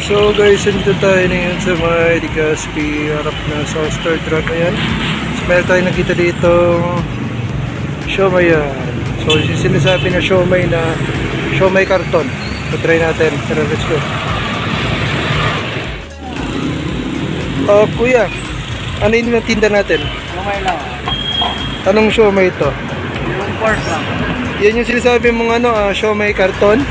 So guys, nandito tayo ngayon sa may Legazpi, harap na sa Star Truck. Ayan. So meron tayo nakita dito siomay yan. So sinasabi na siomay karton. So try natin. Tara, let's go. Kuya, ano yung tinda natin? Siomay lang. Anong siomay ito? Yung pork lang. Yan yung sinasabi mong siomay karton?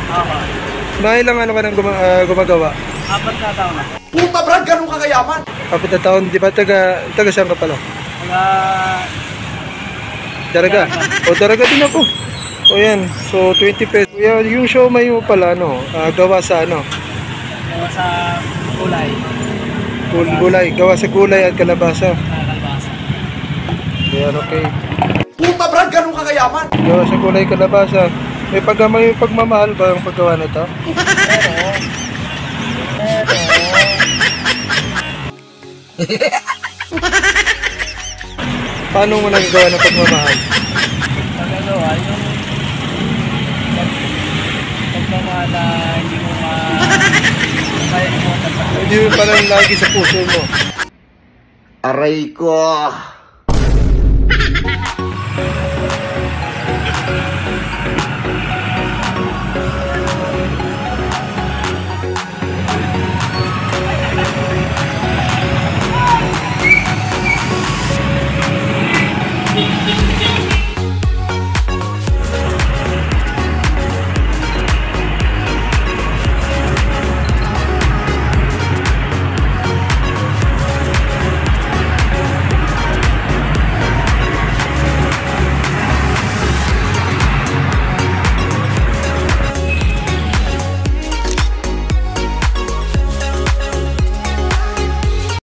May ilang ka nang gumagawa? 4 na taon na. Puta Brad, ganun ka kayaman? 4 na taon, di ba taga saan ka pala? Daraga. O, Daraga din ako. O yan, so 20 pesos. Yung siomay mo pala, gawa sa Gawa sa gulay. Gulay, gawa sa gulay at kalabasa. Kalabasa. Ayan, okay. Puta Brad, ganun ka kayaman? Gawa sa gulay, kalabasa. May pagmamahal ba ang paggawa na ito? Paano mo nagagawa ng pagmamahal? Pagagawa, yung pagmamahal na hindi mo kaya mo Hindi mo parang lagi sa puso mo. Aray ko.